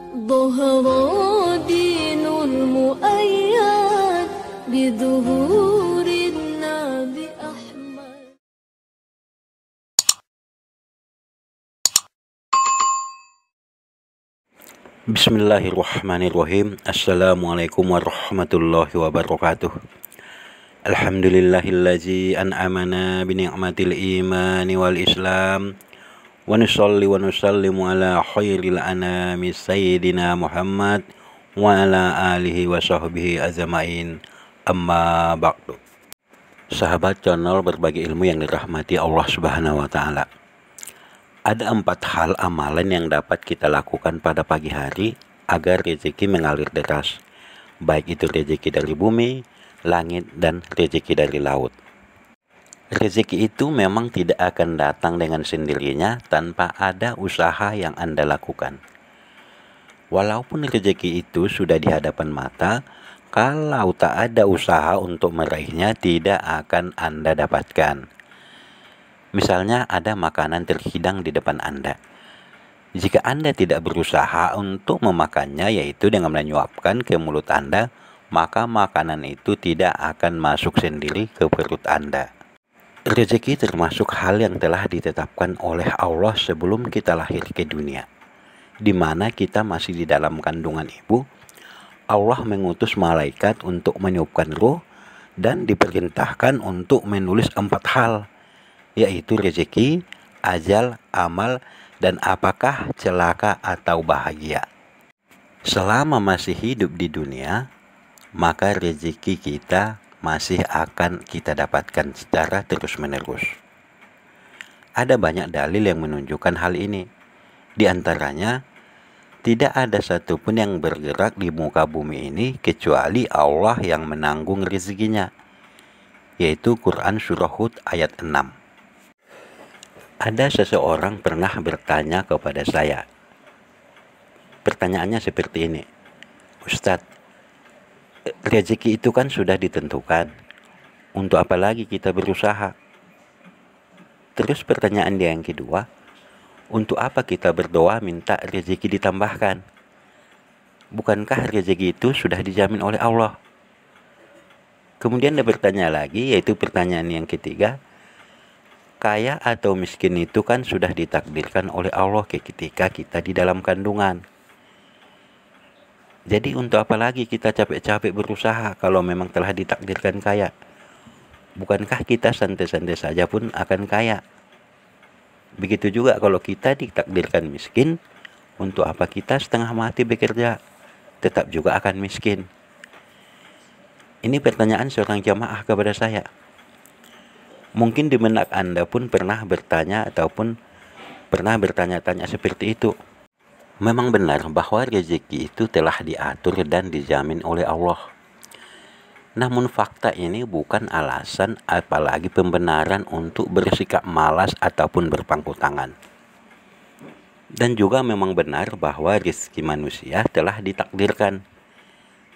ظهر دين المؤيد بظهور النبي أحمد. Bismillahirrahmanirrahim. Assalamualaikum warahmatullahi wabarakatuh. Alhamdulillahillazi an'amana bini'matil imani wal islam. Wa nusalli wa nusallimu ala khairil anami sayyidina Muhammad wa ala alihi wa sahbihi azmain. Amma ba'du. Sahabat channel berbagi ilmu yang dirahmati Allah Subhanahu wa taala. Ada 4 hal amalan yang dapat kita lakukan pada pagi hari agar rezeki mengalir deras, baik itu rezeki dari bumi, langit, dan rezeki dari laut. Rezeki itu memang tidak akan datang dengan sendirinya tanpa ada usaha yang Anda lakukan. Walaupun rezeki itu sudah di hadapan mata, kalau tak ada usaha untuk meraihnya tidak akan Anda dapatkan. Misalnya ada makanan terhidang di depan Anda. Jika Anda tidak berusaha untuk memakannya, yaitu dengan menyuapkan ke mulut Anda, maka makanan itu tidak akan masuk sendiri ke perut Anda. Rezeki termasuk hal yang telah ditetapkan oleh Allah sebelum kita lahir ke dunia. Di mana kita masih di dalam kandungan ibu, Allah mengutus malaikat untuk meniupkan ruh dan diperintahkan untuk menulis 4 hal, yaitu rezeki, ajal, amal, dan apakah celaka atau bahagia. Selama masih hidup di dunia, maka rezeki kita masih akan kita dapatkan secara terus-menerus. Ada banyak dalil yang menunjukkan hal ini. Di antaranya, tidak ada satupun yang bergerak di muka bumi ini kecuali Allah yang menanggung rezekinya, yaitu Quran Surah Hud ayat 6. Ada seseorang pernah bertanya kepada saya. Pertanyaannya seperti ini, Ustadz, rezeki itu kan sudah ditentukan. Untuk apa lagi kita berusaha? Terus pertanyaan dia yang kedua, untuk apa kita berdoa minta rezeki ditambahkan? Bukankah rezeki itu sudah dijamin oleh Allah? Kemudian dia bertanya lagi, yaitu pertanyaan yang ketiga, kaya atau miskin itu kan sudah ditakdirkan oleh Allah ketika kita di dalam kandungan. Jadi untuk apa lagi kita capek-capek berusaha kalau memang telah ditakdirkan kaya? Bukankah kita santai-santai saja pun akan kaya? Begitu juga kalau kita ditakdirkan miskin, untuk apa kita setengah mati bekerja? Tetap juga akan miskin. Ini pertanyaan seorang jamaah kepada saya. Mungkin di benak Anda pun pernah bertanya ataupun pernah bertanya-tanya seperti itu. Memang benar bahwa rezeki itu telah diatur dan dijamin oleh Allah. Namun fakta ini bukan alasan apalagi pembenaran untuk bersikap malas ataupun berpangku tangan. Dan juga memang benar bahwa rezeki manusia telah ditakdirkan.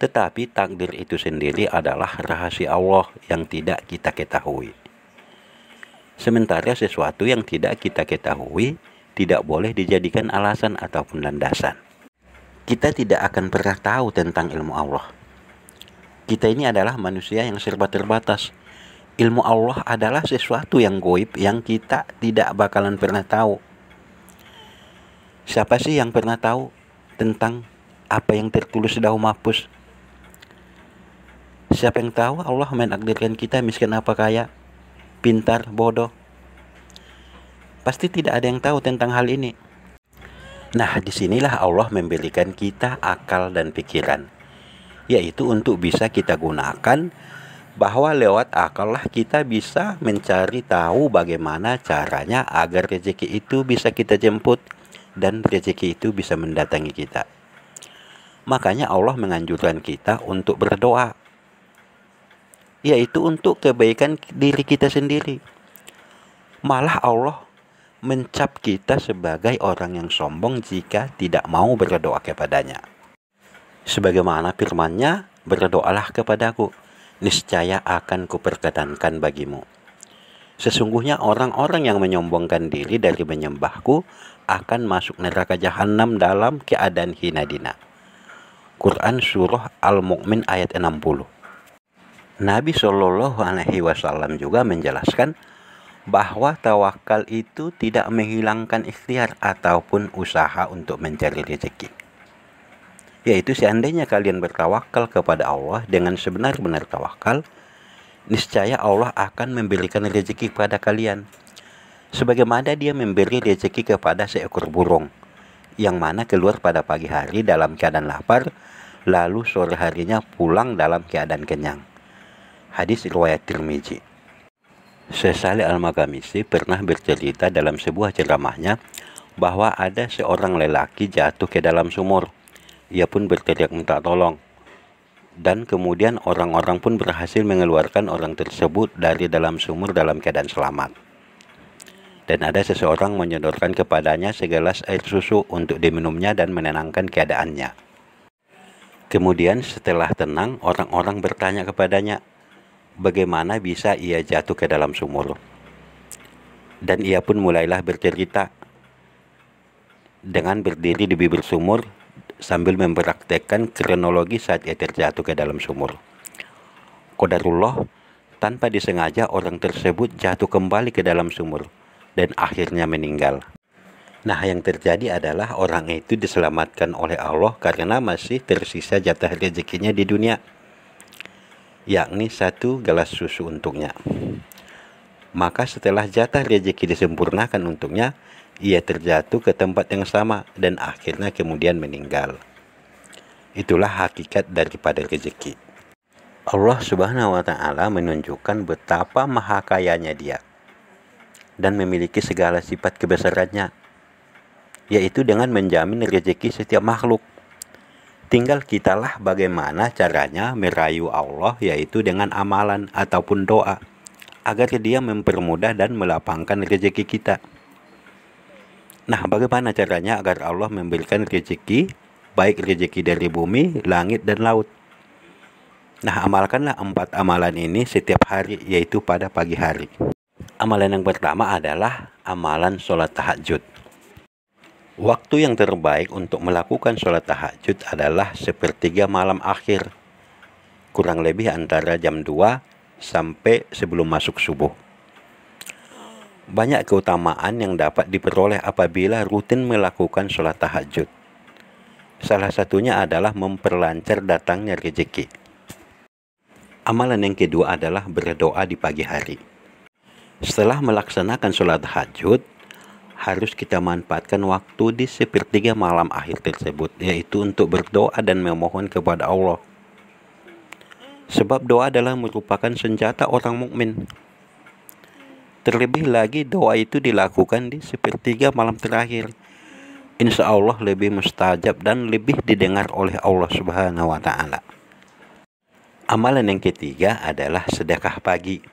Tetapi takdir itu sendiri adalah rahasia Allah yang tidak kita ketahui. Sementara sesuatu yang tidak kita ketahui tidak boleh dijadikan alasan ataupun landasan. Kita tidak akan pernah tahu tentang ilmu Allah. Kita ini adalah manusia yang serba terbatas. Ilmu Allah adalah sesuatu yang gaib yang kita tidak bakalan pernah tahu. Siapa sih yang pernah tahu tentang apa yang tertulis di Lauh Mahfuz? Siapa yang tahu Allah menakdirkan kita miskin apa kaya, pintar, bodoh? Pasti tidak ada yang tahu tentang hal ini. Nah, disinilah Allah memberikan kita akal dan pikiran, yaitu untuk bisa kita gunakan, bahwa lewat akal lah kita bisa mencari tahu bagaimana caranya agar rezeki itu bisa kita jemput dan rezeki itu bisa mendatangi kita. Makanya Allah menganjurkan kita untuk berdoa, yaitu untuk kebaikan diri kita sendiri. Malah Allah mencap kita sebagai orang yang sombong jika tidak mau berdoa kepadanya. Sebagaimana firman-Nya, berdoalah kepadaku, niscaya akan kuperkenankan bagimu. Sesungguhnya orang-orang yang menyombongkan diri dari menyembahku akan masuk neraka jahanam dalam keadaan hina dina. Quran Surah Al-Mu'min ayat 60. Nabi Shallallahu Alaihi Wasallam juga menjelaskan bahwa tawakal itu tidak menghilangkan ikhtiar ataupun usaha untuk mencari rezeki. Yaitu seandainya kalian bertawakal kepada Allah dengan sebenar-benar tawakal, niscaya Allah akan memberikan rezeki kepada kalian. Sebagaimana Dia memberi rezeki kepada seekor burung, yang mana keluar pada pagi hari dalam keadaan lapar, lalu sore harinya pulang dalam keadaan kenyang. Hadis riwayat Tirmizi. Syekh Shalih Al-Maghribi pernah bercerita dalam sebuah ceramahnya bahwa ada seorang lelaki jatuh ke dalam sumur. Ia pun berteriak minta tolong. Dan kemudian orang-orang pun berhasil mengeluarkan orang tersebut dari dalam sumur dalam keadaan selamat. Dan ada seseorang menyodorkan kepadanya segelas air susu untuk diminumnya dan menenangkan keadaannya. Kemudian setelah tenang, orang-orang bertanya kepadanya, bagaimana bisa ia jatuh ke dalam sumur? Dan ia pun mulailah bercerita dengan berdiri di bibir sumur sambil mempraktekkan kronologi saat ia terjatuh ke dalam sumur. Qadarullah, tanpa disengaja orang tersebut jatuh kembali ke dalam sumur dan akhirnya meninggal. Nah, yang terjadi adalah orang itu diselamatkan oleh Allah karena masih tersisa jatah rezekinya di dunia, yakni 1 gelas susu untuknya. Maka setelah jatah rezeki disempurnakan untuknya, ia terjatuh ke tempat yang sama dan akhirnya kemudian meninggal. Itulah hakikat daripada rezeki. Allah Subhanahu wa Ta'ala menunjukkan betapa maha kayanya Dia dan memiliki segala sifat kebesarannya, yaitu dengan menjamin rezeki setiap makhluk. Tinggal kitalah bagaimana caranya merayu Allah, yaitu dengan amalan ataupun doa, agar Dia mempermudah dan melapangkan rezeki kita. Nah, bagaimana caranya agar Allah memberikan rezeki, baik rezeki dari bumi, langit, dan laut? Nah, amalkanlah 4 amalan ini setiap hari, yaitu pada pagi hari. Amalan yang pertama adalah amalan sholat tahajud. Waktu yang terbaik untuk melakukan sholat tahajud adalah sepertiga malam akhir, kurang lebih antara jam 2 sampai sebelum masuk subuh. Banyak keutamaan yang dapat diperoleh apabila rutin melakukan sholat tahajud. Salah satunya adalah memperlancar datangnya rezeki. Amalan yang kedua adalah berdoa di pagi hari. Setelah melaksanakan sholat tahajud, harus kita manfaatkan waktu di sepertiga malam akhir tersebut, yaitu untuk berdoa dan memohon kepada Allah. Sebab doa adalah merupakan senjata orang mukmin. Terlebih lagi doa itu dilakukan di sepertiga malam terakhir, insya Allah lebih mustajab dan lebih didengar oleh Allah Subhanahu wa Ta'ala. Amalan yang ketiga adalah sedekah pagi.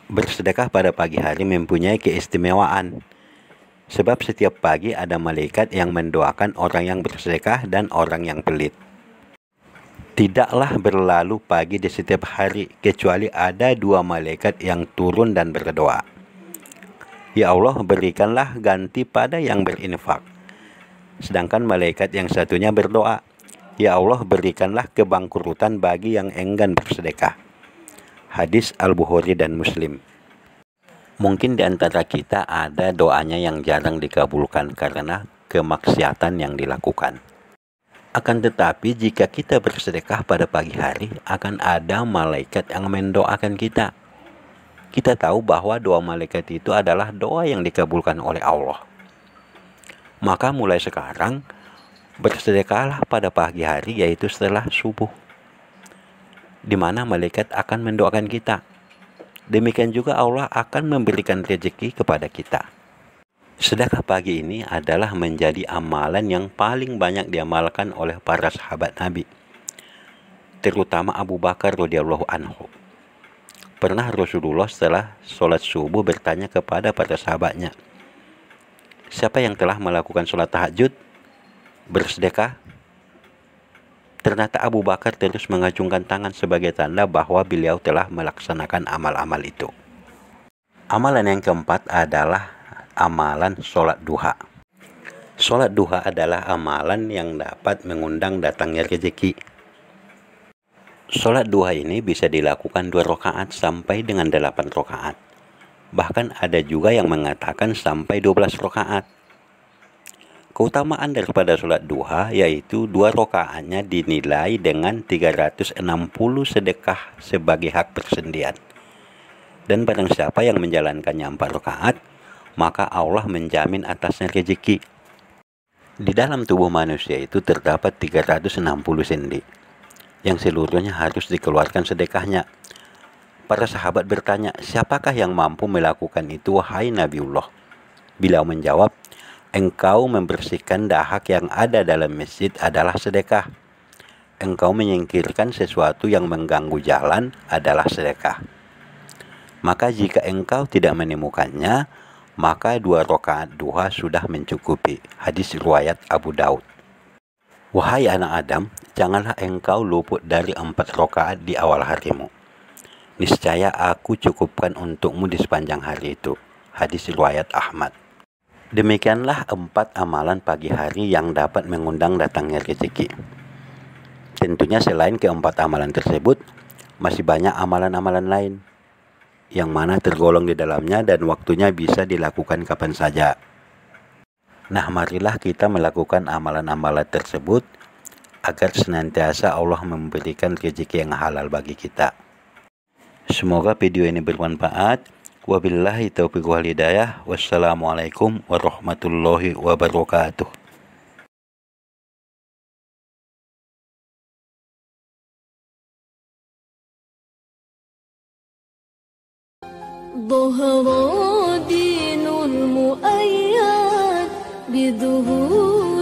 Bersedekah pada pagi hari mempunyai keistimewaan, sebab setiap pagi ada malaikat yang mendoakan orang yang bersedekah dan orang yang pelit. Tidaklah berlalu pagi di setiap hari kecuali ada 2 malaikat yang turun dan berdoa, ya Allah, berikanlah ganti pada yang berinfak. Sedangkan malaikat yang satunya berdoa, ya Allah, berikanlah kebangkrutan bagi yang enggan bersedekah. Hadis Al-Bukhari dan Muslim. Mungkin di antara kita ada doanya yang jarang dikabulkan karena kemaksiatan yang dilakukan. Akan tetapi jika kita bersedekah pada pagi hari, akan ada malaikat yang mendoakan kita. Kita tahu bahwa doa malaikat itu adalah doa yang dikabulkan oleh Allah. Maka mulai sekarang, bersedekahlah pada pagi hari, yaitu setelah subuh, di mana malaikat akan mendoakan kita. Demikian juga Allah akan memberikan rezeki kepada kita. Sedekah pagi ini adalah menjadi amalan yang paling banyak diamalkan oleh para sahabat Nabi, terutama Abu Bakar radhiyallahu anhu. Pernah Rasulullah setelah sholat subuh bertanya kepada para sahabatnya, siapa yang telah melakukan sholat tahajud, bersedekah? Ternyata Abu Bakar terus mengacungkan tangan sebagai tanda bahwa beliau telah melaksanakan amal-amal itu. Amalan yang keempat adalah amalan sholat duha. Sholat duha adalah amalan yang dapat mengundang datangnya rezeki. Sholat duha ini bisa dilakukan 2 rakaat sampai dengan 8 rakaat. Bahkan ada juga yang mengatakan sampai 12 rakaat. Keutamaan daripada sholat duha yaitu 2 rakaatnya dinilai dengan 360 sedekah sebagai hak persendian. Dan barang siapa yang menjalankannya 4 rakaat, maka Allah menjamin atasnya rezeki. Di dalam tubuh manusia itu terdapat 360 sendi, yang seluruhnya harus dikeluarkan sedekahnya. Para sahabat bertanya, siapakah yang mampu melakukan itu, wahai Nabiullah? Beliau menjawab, engkau membersihkan dahak yang ada dalam masjid adalah sedekah. Engkau menyingkirkan sesuatu yang mengganggu jalan adalah sedekah. Maka jika engkau tidak menemukannya, maka 2 rakaat duha sudah mencukupi. Hadis riwayat Abu Daud. Wahai anak Adam, janganlah engkau luput dari 4 rakaat di awal harimu. Niscaya aku cukupkan untukmu di sepanjang hari itu. Hadis riwayat Ahmad. Demikianlah 4 amalan pagi hari yang dapat mengundang datangnya rezeki. Tentunya selain keempat amalan tersebut, masih banyak amalan-amalan lain yang mana tergolong di dalamnya dan waktunya bisa dilakukan kapan saja. Nah, marilah kita melakukan amalan-amalan tersebut agar senantiasa Allah memberikan rezeki yang halal bagi kita. Semoga video ini bermanfaat. Wabillahi taufiq wal hidayah. Wassalamualaikum warahmatullahi wabarakatuh. ظهر دين المؤيد بظهور